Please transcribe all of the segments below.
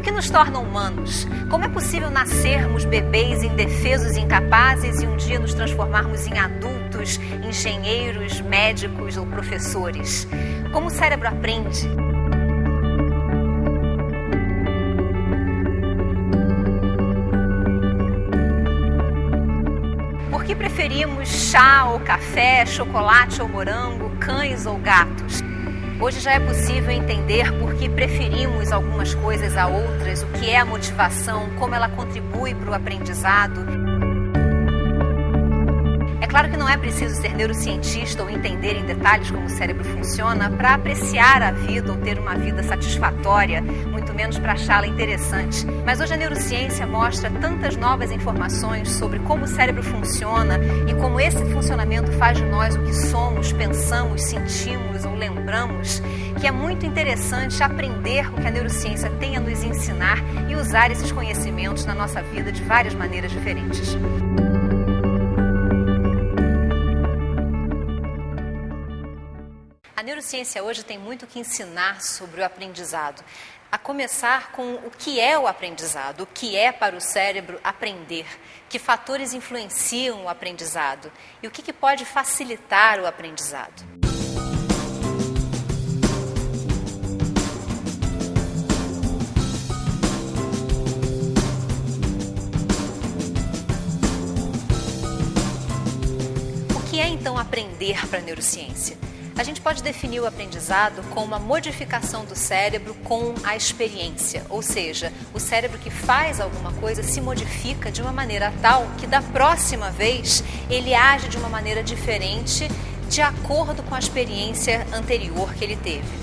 O que nos torna humanos? Como é possível nascermos bebês indefesos e incapazes e um dia nos transformarmos em adultos, engenheiros, médicos ou professores? Como o cérebro aprende? Por que preferimos chá ou café, chocolate ou morango, cães ou gatos? Hoje já é possível entender por que preferimos algumas coisas a outras, o que é a motivação, como ela contribui para o aprendizado. É claro que não é preciso ser neurocientista ou entender em detalhes como o cérebro funciona para apreciar a vida ou ter uma vida satisfatória, muito menos para achá-la interessante. Mas hoje a neurociência mostra tantas novas informações sobre como o cérebro funciona e como esse funcionamento faz de nós o que somos, pensamos, sentimos ou lembramos, que é muito interessante aprender o que a neurociência tem a nos ensinar e usar esses conhecimentos na nossa vida de várias maneiras diferentes. A neurociência hoje tem muito que ensinar sobre o aprendizado, a começar com o que é o aprendizado, o que é para o cérebro aprender, que fatores influenciam o aprendizado e o que pode facilitar o aprendizado. O que é então aprender para a neurociência? A gente pode definir o aprendizado como uma modificação do cérebro com a experiência, ou seja, o cérebro que faz alguma coisa se modifica de uma maneira tal que da próxima vez ele age de uma maneira diferente de acordo com a experiência anterior que ele teve.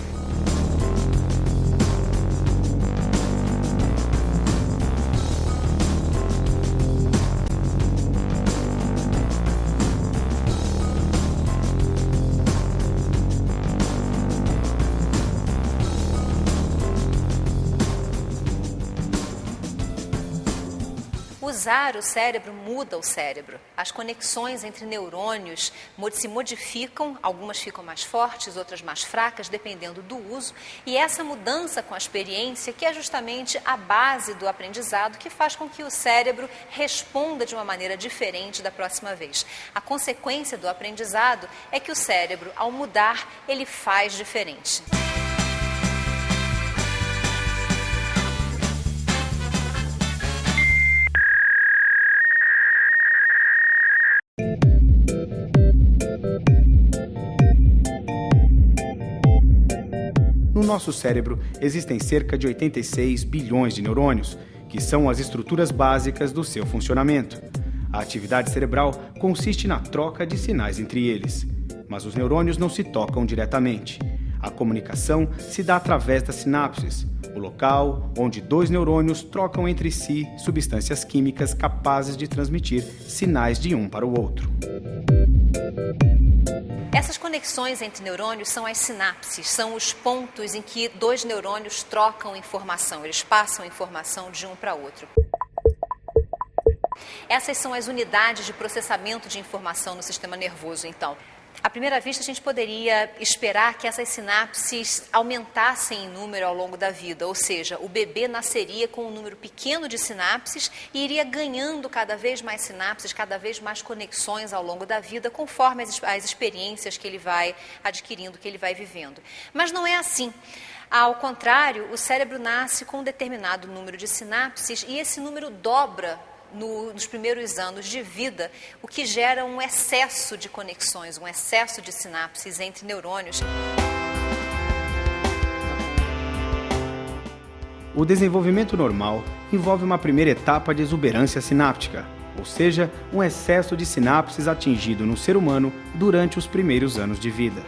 Usar o cérebro muda o cérebro. As conexões entre neurônios se modificam, algumas ficam mais fortes, outras mais fracas, dependendo do uso. E essa mudança com a experiência, que é justamente a base do aprendizado, que faz com que o cérebro responda de uma maneira diferente da próxima vez. A consequência do aprendizado é que o cérebro, ao mudar, ele faz diferente. No nosso cérebro existem cerca de 86 bilhões de neurônios, que são as estruturas básicas do seu funcionamento. A atividade cerebral consiste na troca de sinais entre eles, mas os neurônios não se tocam diretamente. A comunicação se dá através das sinapses, o local onde dois neurônios trocam entre si substâncias químicas capazes de transmitir sinais de um para o outro. Essas conexões entre neurônios são as sinapses, são os pontos em que dois neurônios trocam informação, eles passam informação de um para outro. Essas são as unidades de processamento de informação no sistema nervoso, então. À primeira vista, a gente poderia esperar que essas sinapses aumentassem em número ao longo da vida, ou seja, o bebê nasceria com um número pequeno de sinapses e iria ganhando cada vez mais sinapses, cada vez mais conexões ao longo da vida, conforme as experiências que ele vai adquirindo, que ele vai vivendo. Mas não é assim. Ao contrário, o cérebro nasce com um determinado número de sinapses e esse número dobra nos primeiros anos de vida, o que gera um excesso de conexões, um excesso de sinapses entre neurônios. O desenvolvimento normal envolve uma primeira etapa de exuberância sináptica, ou seja, um excesso de sinapses atingido no ser humano durante os primeiros anos de vida.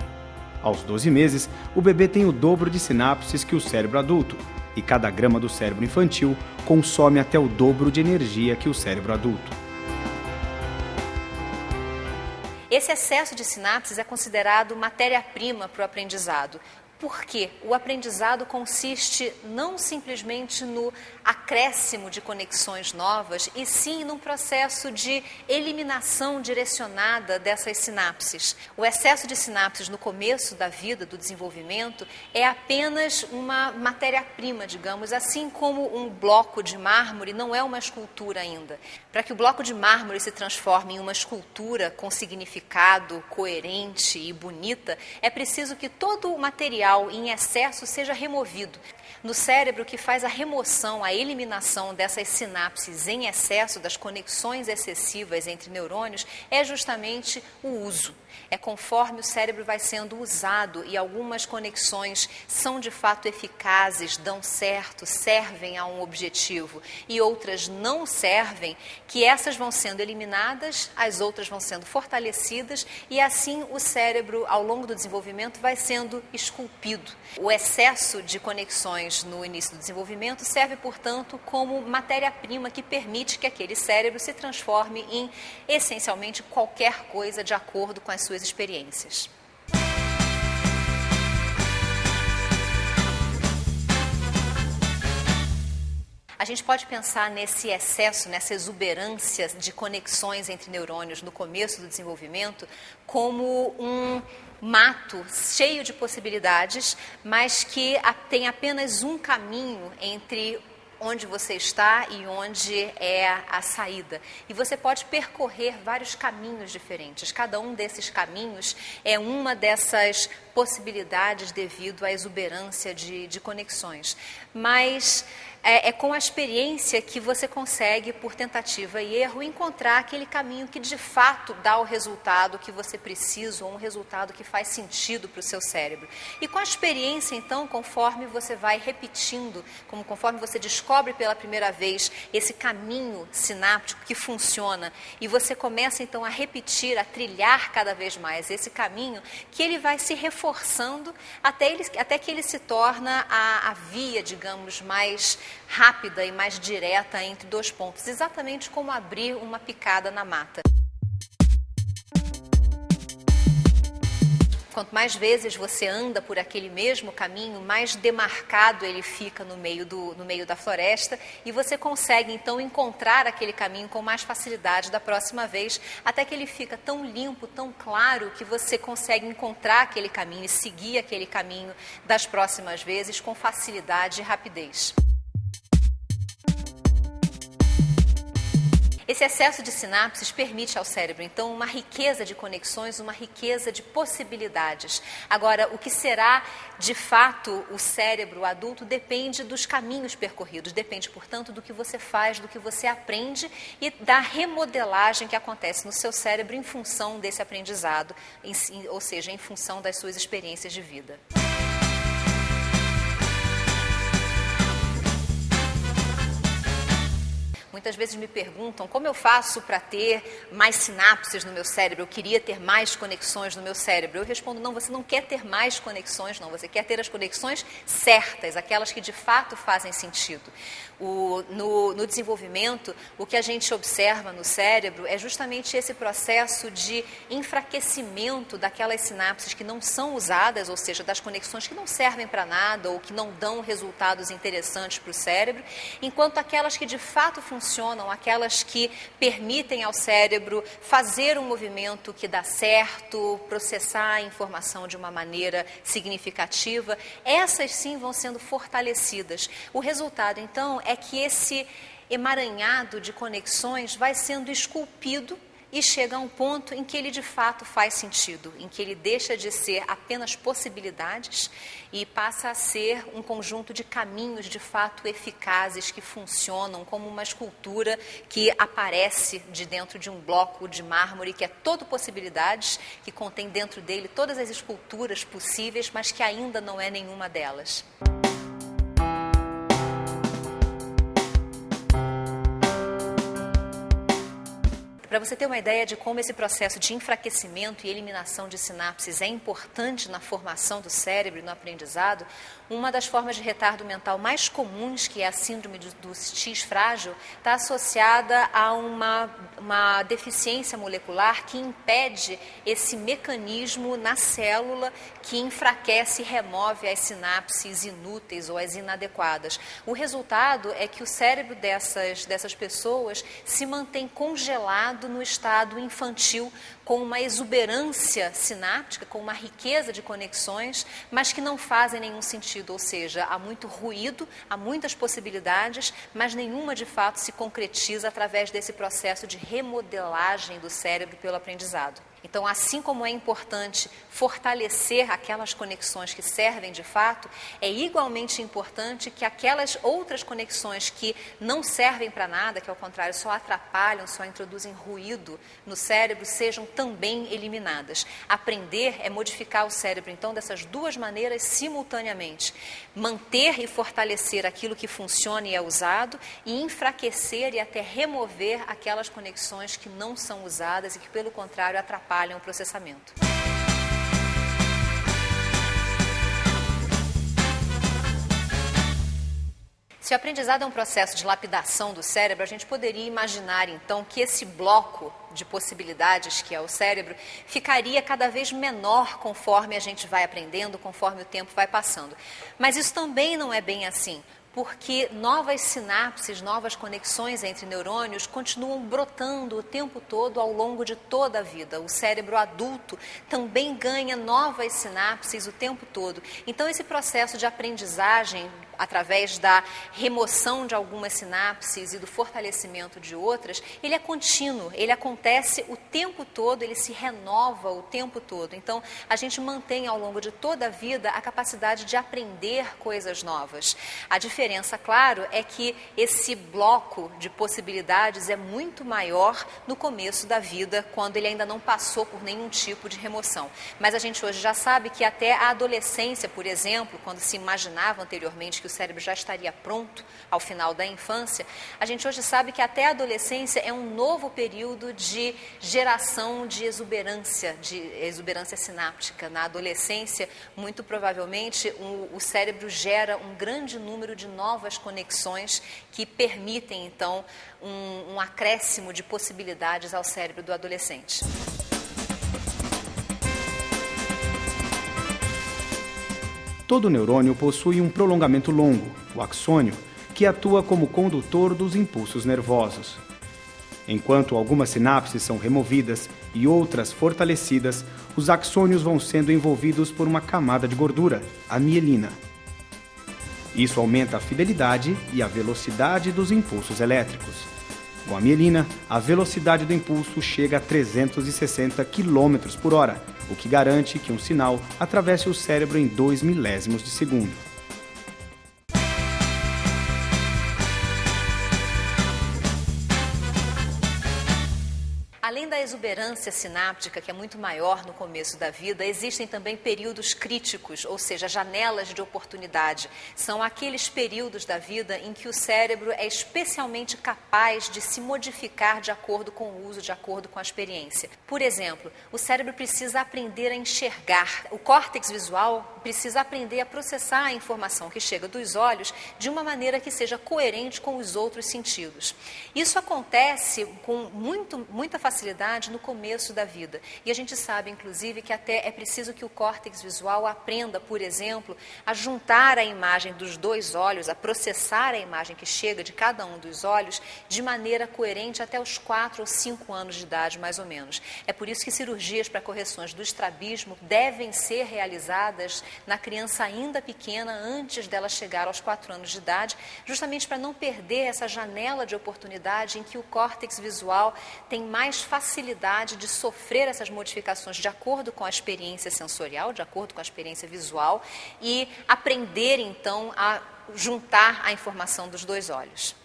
Aos 12 meses, o bebê tem o dobro de sinapses que o cérebro adulto, e cada grama do cérebro infantil consome até o dobro de energia que o cérebro adulto. Esse excesso de sinapses é considerado matéria-prima para o aprendizado. Porque o aprendizado consiste não simplesmente no acréscimo de conexões novas, e sim num processo de eliminação direcionada dessas sinapses. O excesso de sinapses no começo da vida, do desenvolvimento, é apenas uma matéria-prima, digamos, assim como um bloco de mármore não é uma escultura ainda. Para que o bloco de mármore se transforme em uma escultura com significado coerente e bonita, é preciso que todo o material em excesso seja removido. No cérebro, o que faz a remoção, a eliminação dessas sinapses em excesso, das conexões excessivas entre neurônios, é justamente o uso. É conforme o cérebro vai sendo usado e algumas conexões são de fato eficazes, dão certo, servem a um objetivo, e outras não servem, que essas vão sendo eliminadas, as outras vão sendo fortalecidas, e assim o cérebro, ao longo do desenvolvimento, vai sendo esculpido. O excesso de conexões no início do desenvolvimento serve, portanto, como matéria-prima que permite que aquele cérebro se transforme em, essencialmente, qualquer coisa de acordo com as suas experiências. A gente pode pensar nesse excesso, nessa exuberância de conexões entre neurônios no começo do desenvolvimento como um mato cheio de possibilidades, mas que tem apenas um caminho entre onde você está e onde é a saída. E você pode percorrer vários caminhos diferentes. Cada um desses caminhos é uma dessas possibilidades devido à exuberância de conexões. Mas é com a experiência que você consegue, por tentativa e erro, encontrar aquele caminho que de fato dá o resultado que você precisa, ou um resultado que faz sentido para o seu cérebro. E com a experiência, então, conforme você vai repetindo, conforme você descobre pela primeira vez esse caminho sináptico que funciona, e você começa então a repetir, a trilhar cada vez mais esse caminho, que ele vai se reforçando até que ele se torna a via, digamos, mais rápida e mais direta entre dois pontos, exatamente como abrir uma picada na mata. Quanto mais vezes você anda por aquele mesmo caminho, mais demarcado ele fica no meio da floresta, e você consegue então encontrar aquele caminho com mais facilidade da próxima vez, até que ele fica tão limpo, tão claro, que você consegue encontrar aquele caminho e seguir aquele caminho das próximas vezes com facilidade e rapidez. Esse excesso de sinapses permite ao cérebro, então, uma riqueza de conexões, uma riqueza de possibilidades. Agora, o que será, de fato, o cérebro adulto depende dos caminhos percorridos, depende, portanto, do que você faz, do que você aprende e da remodelagem que acontece no seu cérebro em função desse aprendizado, ou seja, em função das suas experiências de vida. Muitas vezes me perguntam como eu faço para ter mais sinapses no meu cérebro, eu queria ter mais conexões no meu cérebro. Eu respondo, não, você não quer ter mais conexões, não, você quer ter as conexões certas, aquelas que de fato fazem sentido. No desenvolvimento, o que a gente observa no cérebro é justamente esse processo de enfraquecimento daquelas sinapses que não são usadas, ou seja, das conexões que não servem para nada ou que não dão resultados interessantes para o cérebro, enquanto aquelas que de fato funcionam, aquelas que permitem ao cérebro fazer um movimento que dá certo, processar a informação de uma maneira significativa, essas sim vão sendo fortalecidas. O resultado, então, é que esse emaranhado de conexões vai sendo esculpido e chega a um ponto em que ele de fato faz sentido, em que ele deixa de ser apenas possibilidades e passa a ser um conjunto de caminhos de fato eficazes que funcionam como uma escultura que aparece de dentro de um bloco de mármore que é todo possibilidades, que contém dentro dele todas as esculturas possíveis, mas que ainda não é nenhuma delas. Para você ter uma ideia de como esse processo de enfraquecimento e eliminação de sinapses é importante na formação do cérebro e no aprendizado, uma das formas de retardo mental mais comuns, que é a síndrome do X frágil, está associada a uma deficiência molecular que impede esse mecanismo na célula que enfraquece e remove as sinapses inúteis ou as inadequadas. O resultado é que o cérebro dessas pessoas se mantém congelado no estado infantil, com uma exuberância sináptica, com uma riqueza de conexões, mas que não fazem nenhum sentido, ou seja, há muito ruído, há muitas possibilidades, mas nenhuma de fato se concretiza através desse processo de remodelagem do cérebro pelo aprendizado. Então, assim como é importante fortalecer aquelas conexões que servem de fato, é igualmente importante que aquelas outras conexões que não servem para nada, que ao contrário só atrapalham, só introduzem ruído no cérebro, sejam também eliminadas. Aprender é modificar o cérebro, então, dessas duas maneiras simultaneamente. Manter e fortalecer aquilo que funciona e é usado e enfraquecer e até remover aquelas conexões que não são usadas e que, pelo contrário, atrapalham o processamento. Se o aprendizado é um processo de lapidação do cérebro, a gente poderia imaginar, então, que esse bloco de possibilidades que é o cérebro ficaria cada vez menor conforme a gente vai aprendendo, conforme o tempo vai passando. Mas isso também não é bem assim, porque novas sinapses, novas conexões entre neurônios continuam brotando o tempo todo ao longo de toda a vida. O cérebro adulto também ganha novas sinapses o tempo todo. Então, esse processo de aprendizagem, através da remoção de algumas sinapses e do fortalecimento de outras, ele é contínuo, ele acontece o tempo todo, ele se renova o tempo todo. Então, a gente mantém ao longo de toda a vida a capacidade de aprender coisas novas. A diferença, claro, é que esse bloco de possibilidades é muito maior no começo da vida, quando ele ainda não passou por nenhum tipo de remoção. Mas a gente hoje já sabe que até a adolescência, por exemplo, quando se imaginava anteriormente que o cérebro já estaria pronto ao final da infância, a gente hoje sabe que até a adolescência é um novo período de geração de exuberância sináptica. Na adolescência, muito provavelmente, o cérebro gera um grande número de novas conexões que permitem, então, um acréscimo de possibilidades ao cérebro do adolescente. Todo neurônio possui um prolongamento longo, o axônio, que atua como condutor dos impulsos nervosos. Enquanto algumas sinapses são removidas e outras fortalecidas, os axônios vão sendo envolvidos por uma camada de gordura, a mielina. Isso aumenta a fidelidade e a velocidade dos impulsos elétricos. Com a mielina, a velocidade do impulso chega a 360 km por hora, o que garante que um sinal atravesse o cérebro em 2 milésimos de segundo. Além da exuberância sináptica, que é muito maior no começo da vida, existem também períodos críticos, ou seja, janelas de oportunidade. São aqueles períodos da vida em que o cérebro é especialmente capaz de se modificar de acordo com o uso, de acordo com a experiência. Por exemplo, o cérebro precisa aprender a enxergar. O córtex visual precisa aprender a processar a informação que chega dos olhos de uma maneira que seja coerente com os outros sentidos. Isso acontece com muita facilidade no começo da vida. E a gente sabe, inclusive, que até é preciso que o córtex visual aprenda, por exemplo, a juntar a imagem dos dois olhos, a processar a imagem que chega de cada um dos olhos de maneira coerente até os 4 ou 5 anos de idade, mais ou menos. É por isso que cirurgias para correções do estrabismo devem ser realizadas na criança ainda pequena, antes dela chegar aos 4 anos de idade, justamente para não perder essa janela de oportunidade em que o córtex visual tem mais facilidade de sofrer essas modificações de acordo com a experiência sensorial, de acordo com a experiência visual e aprender, então, a juntar a informação dos dois olhos.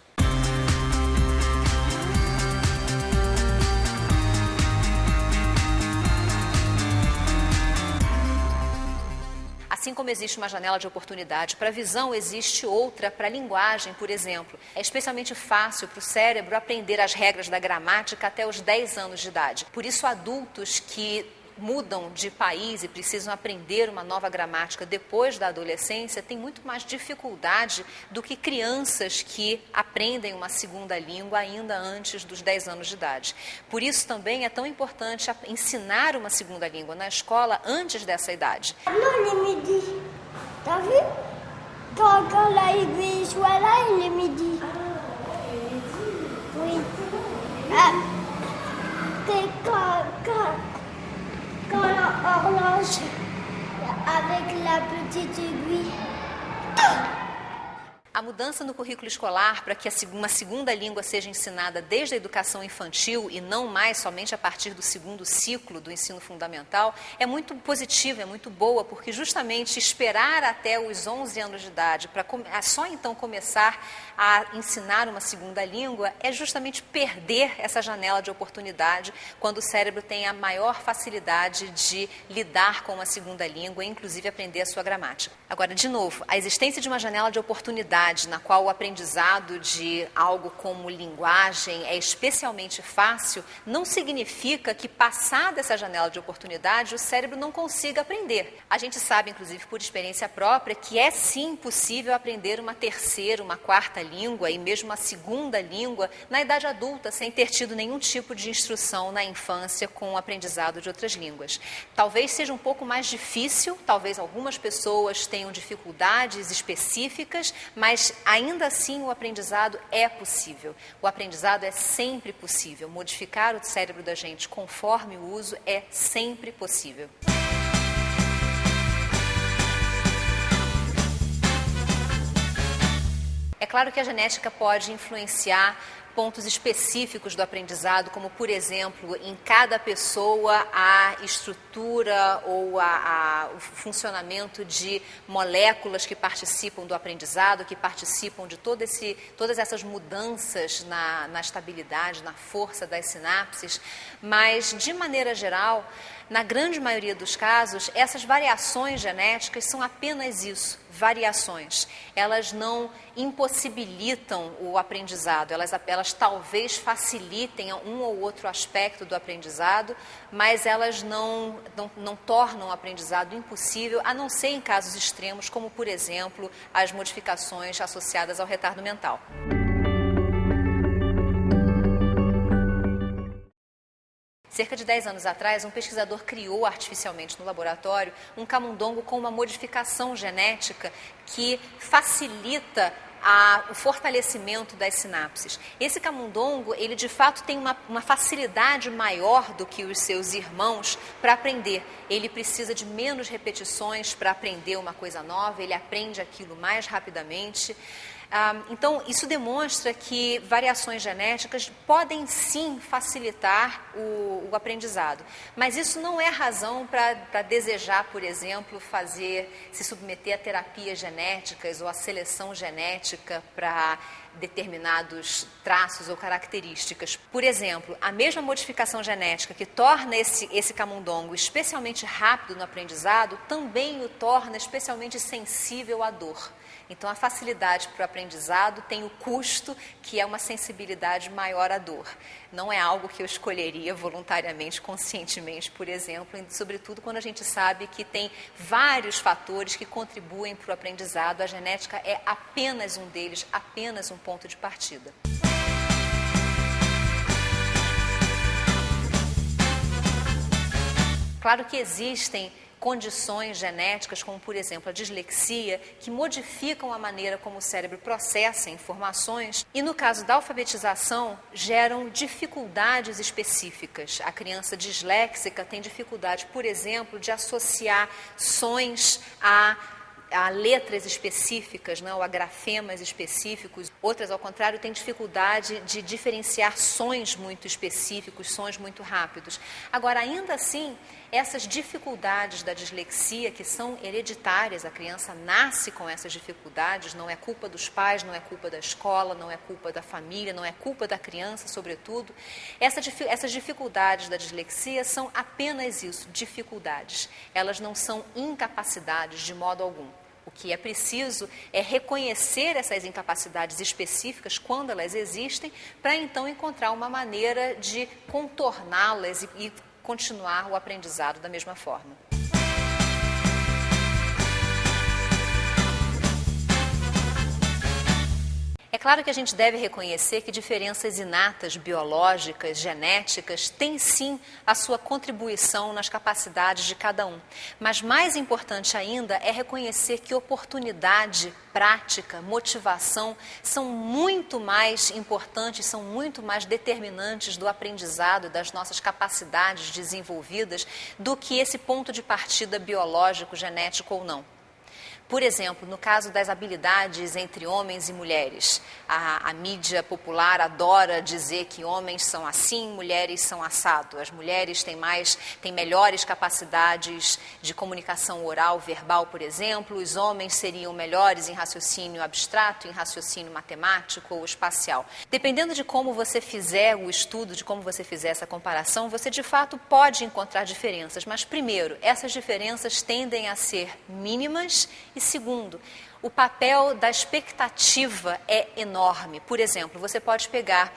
A Assim como existe uma janela de oportunidade para a visão, existe outra para a linguagem, por exemplo. É especialmente fácil para o cérebro aprender as regras da gramática até os 10 anos de idade. Por isso, adultos que mudam de país e precisam aprender uma nova gramática depois da adolescência têm muito mais dificuldade do que crianças que aprendem uma segunda língua ainda antes dos 10 anos de idade. Por isso também é tão importante ensinar uma segunda língua na escola antes dessa idade. Non, il est midi. T'as vu? Quand là, il soit là, il est midi. Oui. C'est quand l'horloge avec la petite aiguille. A mudança no currículo escolar para que uma segunda língua seja ensinada desde a educação infantil e não mais somente a partir do segundo ciclo do ensino fundamental é muito positiva, é muito boa, porque justamente esperar até os 11 anos de idade para só então começar a ensinar uma segunda língua é justamente perder essa janela de oportunidade quando o cérebro tem a maior facilidade de lidar com uma segunda língua e inclusive aprender a sua gramática. Agora, de novo, a existência de uma janela de oportunidade na qual o aprendizado de algo como linguagem é especialmente fácil, não significa que, passada essa janela de oportunidade, o cérebro não consiga aprender. A gente sabe, inclusive por experiência própria, que é sim possível aprender uma terceira, uma quarta língua e mesmo uma segunda língua na idade adulta, sem ter tido nenhum tipo de instrução na infância com o aprendizado de outras línguas. Talvez seja um pouco mais difícil, talvez algumas pessoas tenham dificuldades específicas, mas ainda assim o aprendizado é possível. O aprendizado é sempre possível. Modificar o cérebro da gente conforme o uso é sempre possível. É claro que a genética pode influenciar pontos específicos do aprendizado, como, por exemplo, em cada pessoa a estrutura ou o funcionamento de moléculas que participam do aprendizado, que participam de todas essas mudanças na estabilidade, na força das sinapses, mas, de maneira geral, na grande maioria dos casos, essas variações genéticas são apenas isso, variações. Elas não impossibilitam o aprendizado, elas talvez facilitem um ou outro aspecto do aprendizado, mas elas não tornam o aprendizado impossível, a não ser em casos extremos, como, por exemplo, as modificações associadas ao retardo mental. Cerca de 10 anos atrás, um pesquisador criou artificialmente no laboratório um camundongo com uma modificação genética que facilita o fortalecimento das sinapses. Esse camundongo, ele de fato tem uma facilidade maior do que os seus irmãos para aprender. Ele precisa de menos repetições para aprender uma coisa nova, ele aprende aquilo mais rapidamente. Então, isso demonstra que variações genéticas podem sim facilitar o aprendizado, mas isso não é razão para desejar, por exemplo, se submeter a terapias genéticas ou a seleção genética para determinados traços ou características. Por exemplo, a mesma modificação genética que torna esse camundongo especialmente rápido no aprendizado, também o torna especialmente sensível à dor. Então, a facilidade para o aprendizado tem o custo, que é uma sensibilidade maior à dor. Não é algo que eu escolheria voluntariamente, conscientemente, por exemplo, sobretudo quando a gente sabe que tem vários fatores que contribuem para o aprendizado. A genética é apenas um deles, apenas um ponto de partida. Claro que existem condições genéticas, como por exemplo a dislexia, que modificam a maneira como o cérebro processa informações e, no caso da alfabetização, geram dificuldades específicas. A criança disléxica tem dificuldade, por exemplo, de associar sons a letras específicas, ou a grafemas específicos. Outras, ao contrário, têm dificuldade de diferenciar sons muito específicos, sons muito rápidos. Agora, ainda assim, essas dificuldades da dislexia, que são hereditárias, a criança nasce com essas dificuldades, não é culpa dos pais, não é culpa da escola, não é culpa da família, não é culpa da criança, sobretudo. Essas dificuldades da dislexia são apenas isso, dificuldades. Elas não são incapacidades de modo algum. O que é preciso é reconhecer essas incapacidades específicas quando elas existem, para então encontrar uma maneira de contorná-las e continuar o aprendizado da mesma forma. É claro que a gente deve reconhecer que diferenças inatas, biológicas, genéticas, têm sim a sua contribuição nas capacidades de cada um. Mas mais importante ainda é reconhecer que oportunidade, prática, motivação são muito mais importantes, são muito mais determinantes do aprendizado, das nossas capacidades desenvolvidas, do que esse ponto de partida biológico, genético ou não. Por exemplo, no caso das habilidades entre homens e mulheres, a mídia popular adora dizer que homens são assim, mulheres são assado. As mulheres têm melhores capacidades de comunicação oral, verbal, por exemplo. Os homens seriam melhores em raciocínio abstrato, em raciocínio matemático ou espacial. Dependendo de como você fizer o estudo, de como você fizer essa comparação, você de fato pode encontrar diferenças. Mas primeiro, essas diferenças tendem a ser mínimas. E segundo, o papel da expectativa é enorme. Por exemplo, você pode pegar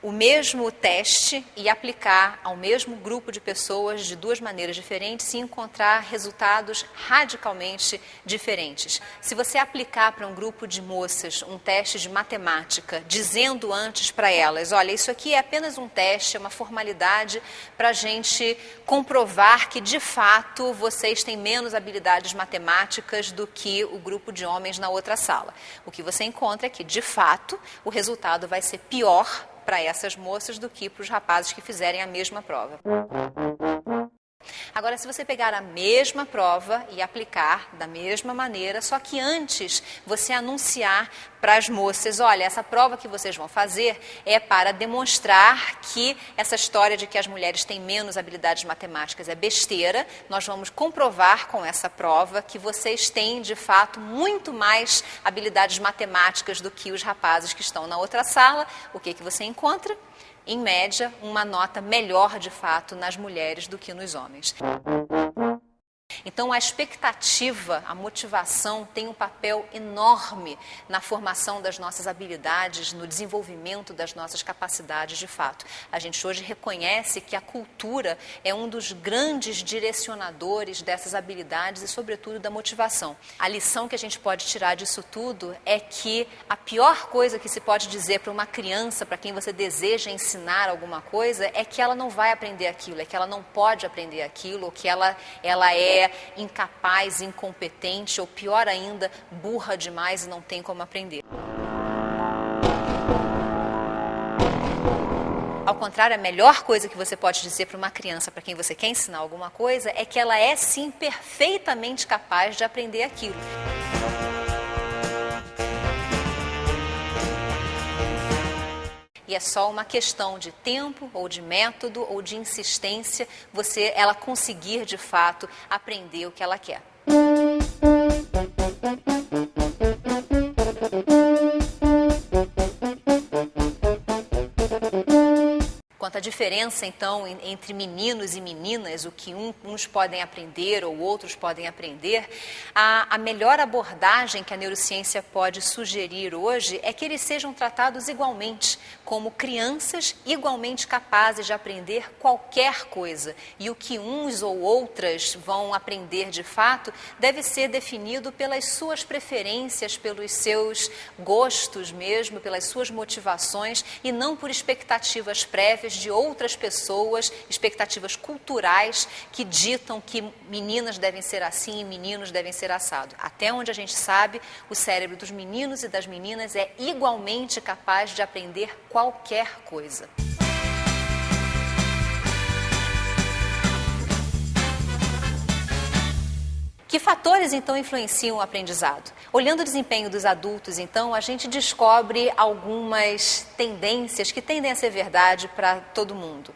o mesmo teste e aplicar ao mesmo grupo de pessoas de duas maneiras diferentes e encontrar resultados radicalmente diferentes. Se você aplicar para um grupo de moças um teste de matemática, dizendo antes para elas, olha, isso aqui é apenas um teste, é uma formalidade para a gente comprovar que, de fato, vocês têm menos habilidades matemáticas do que o grupo de homens na outra sala. O que você encontra é que, de fato, o resultado vai ser pior para essas moças do que para os rapazes que fizerem a mesma prova. Agora, se você pegar a mesma prova e aplicar da mesma maneira, só que antes você anunciar para as moças, olha, essa prova que vocês vão fazer é para demonstrar que essa história de que as mulheres têm menos habilidades matemáticas é besteira. Nós vamos comprovar com essa prova que vocês têm, de fato, muito mais habilidades matemáticas do que os rapazes que estão na outra sala. O que você encontra? Em média, uma nota melhor, de fato, nas mulheres do que nos homens. Então, a expectativa, a motivação tem um papel enorme na formação das nossas habilidades, no desenvolvimento das nossas capacidades de fato. A gente hoje reconhece que a cultura é um dos grandes direcionadores dessas habilidades e, sobretudo, da motivação. A lição que a gente pode tirar disso tudo é que a pior coisa que se pode dizer para uma criança, para quem você deseja ensinar alguma coisa, é que ela não vai aprender aquilo, é que ela não pode aprender aquilo, ou que ela é incapaz, incompetente ou, pior ainda, burra demais e não tem como aprender. Ao contrário, a melhor coisa que você pode dizer para uma criança, para quem você quer ensinar alguma coisa, é que ela é sim perfeitamente capaz de aprender aquilo. E é só uma questão de tempo, ou de método, ou de insistência, ela conseguir, de fato, aprender o que ela quer. Quanto à diferença, então, entre meninos e meninas, o que uns podem aprender ou outros podem aprender, a melhor abordagem que a neurociência pode sugerir hoje é que eles sejam tratados igualmente, como crianças igualmente capazes de aprender qualquer coisa. E o que uns ou outras vão aprender de fato deve ser definido pelas suas preferências, pelos seus gostos mesmo, pelas suas motivações e não por expectativas prévias de outras pessoas, expectativas culturais que ditam que meninas devem ser assim e meninos devem ser assado. Até onde a gente sabe, o cérebro dos meninos e das meninas é igualmente capaz de aprender qualquer coisa. Que fatores, então, influenciam o aprendizado? Olhando o desempenho dos adultos, então, a gente descobre algumas tendências que tendem a ser verdade para todo mundo.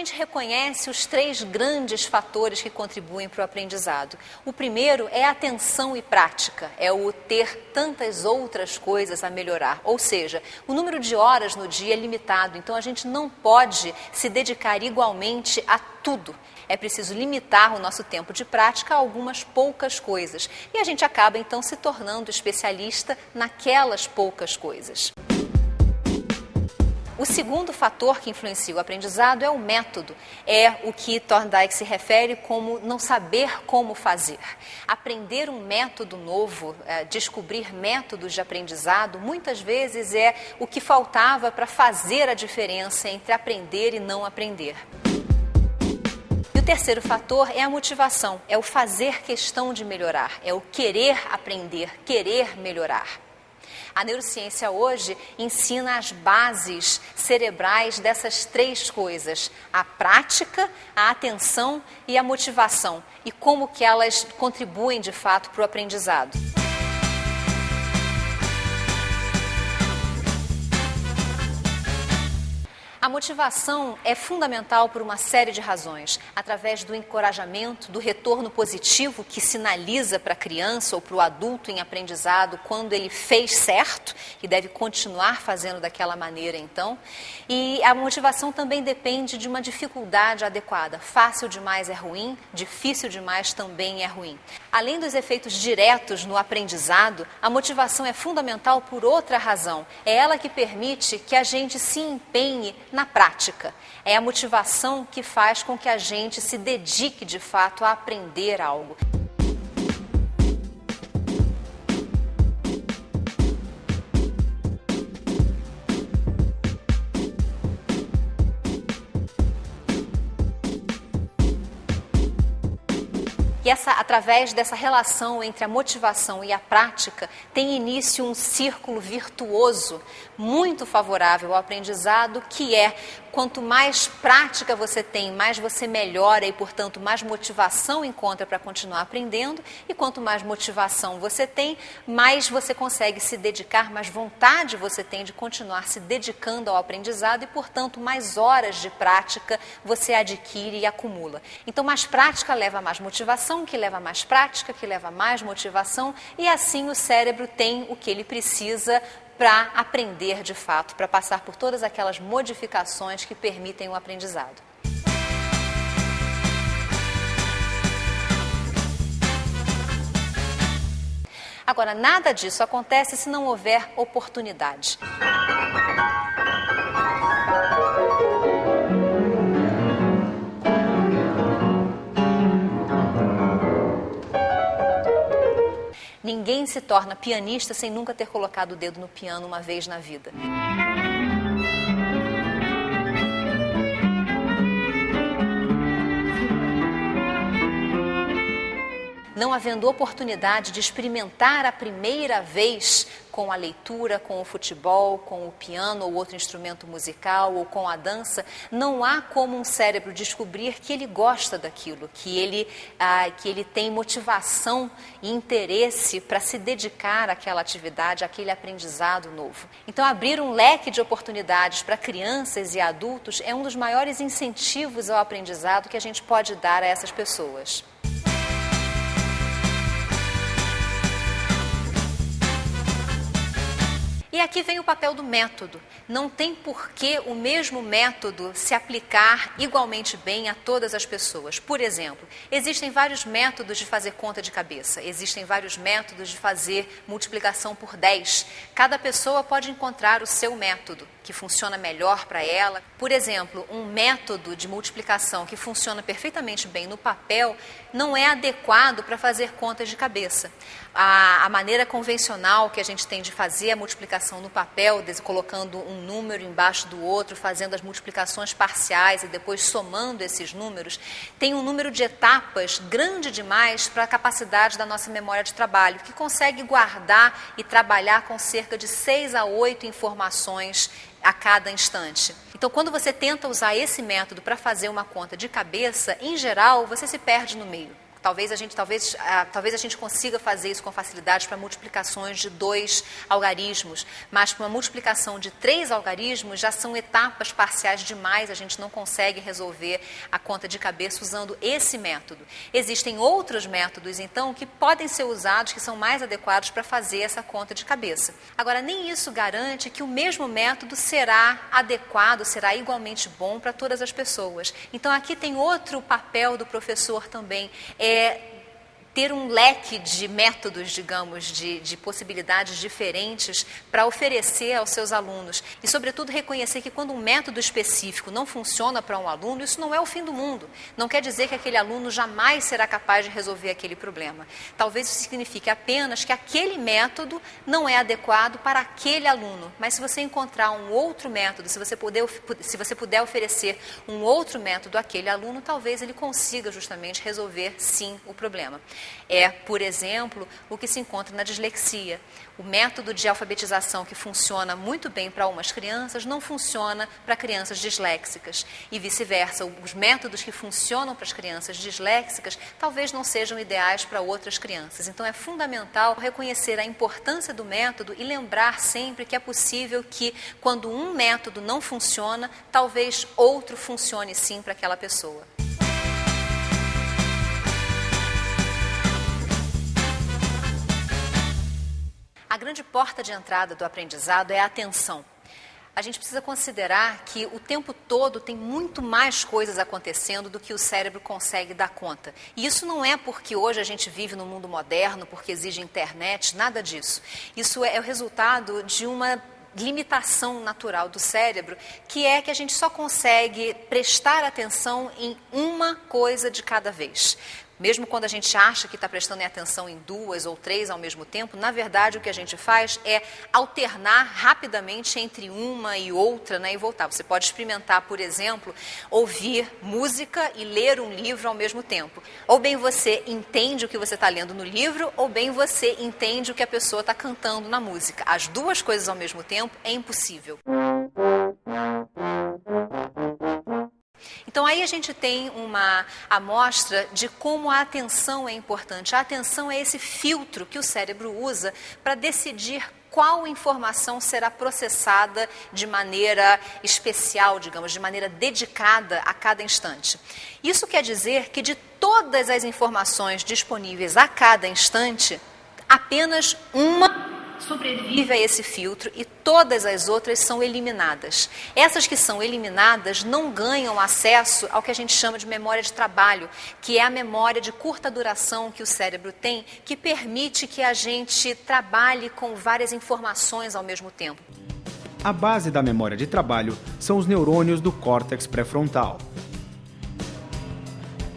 gente reconhece os 3 grandes fatores que contribuem para o aprendizado. O primeiro é atenção e prática, é o ter tantas outras coisas a melhorar. Ou seja, o número de horas no dia é limitado, então a gente não pode se dedicar igualmente a tudo. É preciso limitar o nosso tempo de prática a algumas poucas coisas. E a gente acaba, então, se tornando especialista naquelas poucas coisas. O segundo fator que influencia o aprendizado é o método. É o que Thorndike se refere como não saber como fazer. Aprender um método novo, descobrir métodos de aprendizado, muitas vezes é o que faltava para fazer a diferença entre aprender e não aprender. E o terceiro fator é a motivação, é o fazer questão de melhorar, é o querer aprender, querer melhorar. A neurociência hoje ensina as bases cerebrais dessas 3 coisas, a prática, a atenção e a motivação, e como que elas contribuem de fato para o aprendizado. A motivação é fundamental por uma série de razões, através do encorajamento, do retorno positivo que sinaliza para a criança ou para o adulto em aprendizado quando ele fez certo e deve continuar fazendo daquela maneira então. E a motivação também depende de uma dificuldade adequada. Fácil demais é ruim, difícil demais também é ruim. Além dos efeitos diretos no aprendizado, a motivação é fundamental por outra razão. É ela que permite que a gente se empenhe na prática. É a motivação que faz com que a gente se dedique de fato a aprender algo. E através dessa relação entre a motivação e a prática, tem início um círculo virtuoso muito favorável ao aprendizado, que é quanto mais prática você tem, mais você melhora e, portanto, mais motivação encontra para continuar aprendendo. E quanto mais motivação você tem, mais você consegue se dedicar, mais vontade você tem de continuar se dedicando ao aprendizado e, portanto, mais horas de prática você adquire e acumula. Então, mais prática leva a mais motivação, que leva a mais prática, que leva a mais motivação, e assim o cérebro tem o que ele precisa para aprender de fato, para passar por todas aquelas modificações que permitem o aprendizado. Agora, nada disso acontece se não houver oportunidade. Ninguém se torna pianista sem nunca ter colocado o dedo no piano uma vez na vida. Não havendo oportunidade de experimentar a primeira vez com a leitura, com o futebol, com o piano ou outro instrumento musical ou com a dança, não há como um cérebro descobrir que ele gosta daquilo, que ele tem motivação e interesse para se dedicar àquela atividade, àquele aprendizado novo. Então, abrir um leque de oportunidades para crianças e adultos é um dos maiores incentivos ao aprendizado que a gente pode dar a essas pessoas. E aqui vem o papel do método. Não tem por que o mesmo método se aplicar igualmente bem a todas as pessoas. Por exemplo, existem vários métodos de fazer conta de cabeça, existem vários métodos de fazer multiplicação por 10. Cada pessoa pode encontrar o seu método, que funciona melhor para ela. Por exemplo, um método de multiplicação que funciona perfeitamente bem no papel não é adequado para fazer contas de cabeça. A maneira convencional que a gente tem de fazer a multiplicação no papel, colocando um número embaixo do outro, fazendo as multiplicações parciais e depois somando esses números, tem um número de etapas grande demais para a capacidade da nossa memória de trabalho, que consegue guardar e trabalhar com cerca de 6 a 8 informações a cada instante. Então, quando você tenta usar esse método para fazer uma conta de cabeça, em geral, você se perde no meio. Talvez a gente consiga fazer isso com facilidade para multiplicações de 2 algarismos, mas para uma multiplicação de 3 algarismos já são etapas parciais demais, a gente não consegue resolver a conta de cabeça usando esse método. Existem outros métodos, então, que podem ser usados, que são mais adequados para fazer essa conta de cabeça. Agora, nem isso garante que o mesmo método será adequado, será igualmente bom para todas as pessoas. Então, aqui tem outro papel do professor também, ter um leque de métodos, digamos, de possibilidades diferentes para oferecer aos seus alunos. E, sobretudo, reconhecer que quando um método específico não funciona para um aluno, isso não é o fim do mundo. Não quer dizer que aquele aluno jamais será capaz de resolver aquele problema. Talvez isso signifique apenas que aquele método não é adequado para aquele aluno. Mas se você encontrar um outro método, se você puder oferecer um outro método àquele aluno, talvez ele consiga justamente resolver, sim, o problema. É, por exemplo, o que se encontra na dislexia. O método de alfabetização que funciona muito bem para umas crianças não funciona para crianças disléxicas e vice-versa. Os métodos que funcionam para as crianças disléxicas talvez não sejam ideais para outras crianças. Então é fundamental reconhecer a importância do método e lembrar sempre que é possível que quando um método não funciona, talvez outro funcione sim para aquela pessoa. A grande porta de entrada do aprendizado é a atenção. A gente precisa considerar que o tempo todo tem muito mais coisas acontecendo do que o cérebro consegue dar conta. E isso não é porque hoje a gente vive no mundo moderno, porque exige internet, nada disso. Isso é o resultado de uma limitação natural do cérebro, que é que a gente só consegue prestar atenção em uma coisa de cada vez. Mesmo quando a gente acha que está prestando atenção em 2 ou 3 ao mesmo tempo, na verdade o que a gente faz é alternar rapidamente entre uma e outra, né, e voltar. Você pode experimentar, por exemplo, ouvir música e ler um livro ao mesmo tempo. Ou bem você entende o que você está lendo no livro, ou bem você entende o que a pessoa está cantando na música. As duas coisas ao mesmo tempo é impossível. Então aí a gente tem uma amostra de como a atenção é importante. A atenção é esse filtro que o cérebro usa para decidir qual informação será processada de maneira especial, digamos, de maneira dedicada a cada instante. Isso quer dizer que de todas as informações disponíveis a cada instante, apenas uma sobrevive a esse filtro e todas as outras são eliminadas. Essas que são eliminadas não ganham acesso ao que a gente chama de memória de trabalho, que é a memória de curta duração que o cérebro tem, que permite que a gente trabalhe com várias informações ao mesmo tempo. A base da memória de trabalho são os neurônios do córtex pré-frontal.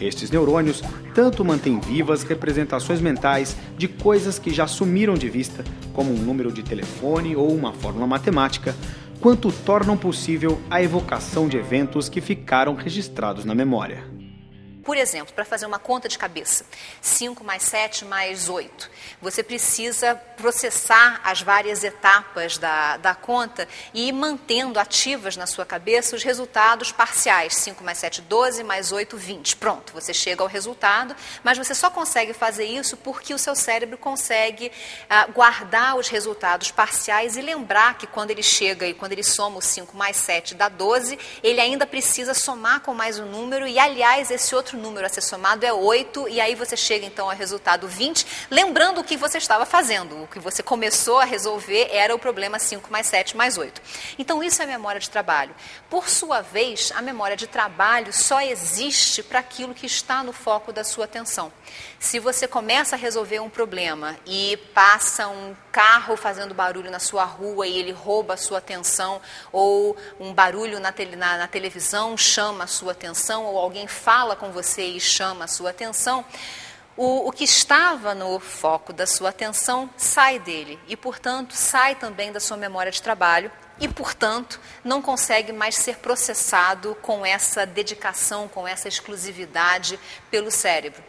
Estes neurônios tanto mantêm vivas representações mentais de coisas que já sumiram de vista, como um número de telefone ou uma fórmula matemática, quanto tornam possível a evocação de eventos que ficaram registrados na memória. Por exemplo, para fazer uma conta de cabeça, 5 mais 7 mais 8, você precisa processar as várias etapas da conta e ir mantendo ativas na sua cabeça os resultados parciais, 5 mais 7, 12, mais 8, 20. Pronto, você chega ao resultado, mas você só consegue fazer isso porque o seu cérebro consegue guardar os resultados parciais e lembrar que quando ele chega e quando ele soma o 5 mais 7 dá 12, ele ainda precisa somar com mais um número e, aliás, esse outro número a ser somado é 8, e aí você chega então ao resultado 20, lembrando o que você estava fazendo. O que você começou a resolver era o problema 5 mais 7 mais 8. Então isso é memória de trabalho. Por sua vez, a memória de trabalho só existe para aquilo que está no foco da sua atenção. Se você começa a resolver um problema e passa um carro fazendo barulho na sua rua e ele rouba a sua atenção, ou um barulho na televisão chama a sua atenção, ou alguém fala com você e chama a sua atenção, o que estava no foco da sua atenção sai dele e, portanto, sai também da sua memória de trabalho e, portanto, não consegue mais ser processado com essa dedicação, com essa exclusividade pelo cérebro.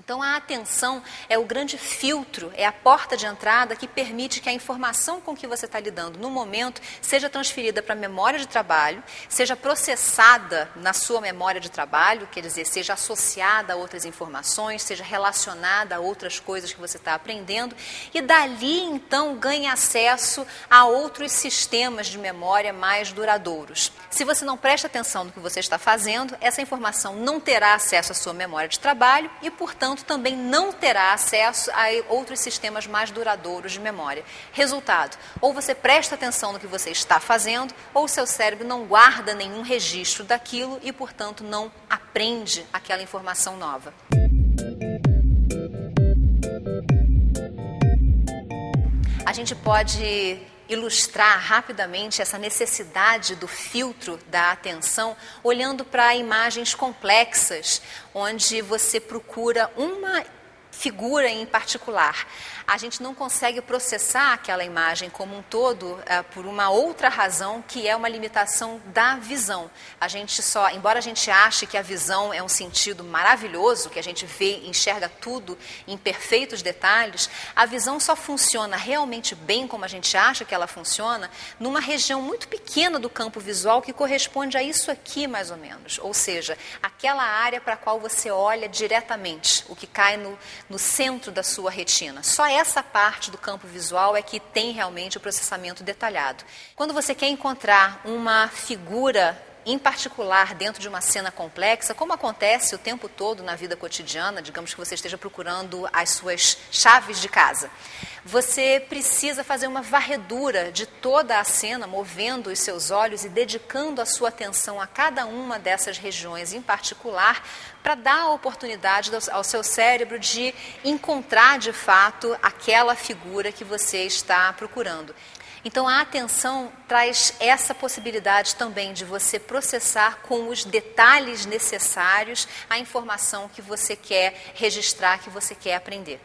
Então, a atenção é o grande filtro, é a porta de entrada que permite que a informação com que você está lidando no momento seja transferida para a memória de trabalho, seja processada na sua memória de trabalho, quer dizer, seja associada a outras informações, seja relacionada a outras coisas que você está aprendendo, e dali, então, ganhe acesso a outros sistemas de memória mais duradouros. Se você não presta atenção no que você está fazendo, essa informação não terá acesso à sua memória de trabalho e, portanto, também não terá acesso a outros sistemas mais duradouros de memória. Resultado, ou você presta atenção no que você está fazendo, ou o seu cérebro não guarda nenhum registro daquilo e, portanto, não aprende aquela informação nova. A gente pode ilustrar rapidamente essa necessidade do filtro da atenção olhando para imagens complexas, onde você procura uma figura em particular. A gente não consegue processar aquela imagem como um todo por uma outra razão, que é uma limitação da visão. Embora a gente ache que a visão é um sentido maravilhoso, que a gente vê e enxerga tudo em perfeitos detalhes, a visão só funciona realmente bem como a gente acha que ela funciona numa região muito pequena do campo visual que corresponde a isso aqui, mais ou menos. Ou seja, aquela área para a qual você olha diretamente, o que cai no centro da sua retina. Só essa parte do campo visual é que tem realmente o processamento detalhado. Quando você quer encontrar uma figura em particular dentro de uma cena complexa, como acontece o tempo todo na vida cotidiana, digamos que você esteja procurando as suas chaves de casa, você precisa fazer uma varredura de toda a cena, movendo os seus olhos e dedicando a sua atenção a cada uma dessas regiões em particular, para dar a oportunidade ao seu cérebro de encontrar de fato aquela figura que você está procurando. Então, a atenção traz essa possibilidade também de você processar com os detalhes necessários a informação que você quer registrar, que você quer aprender.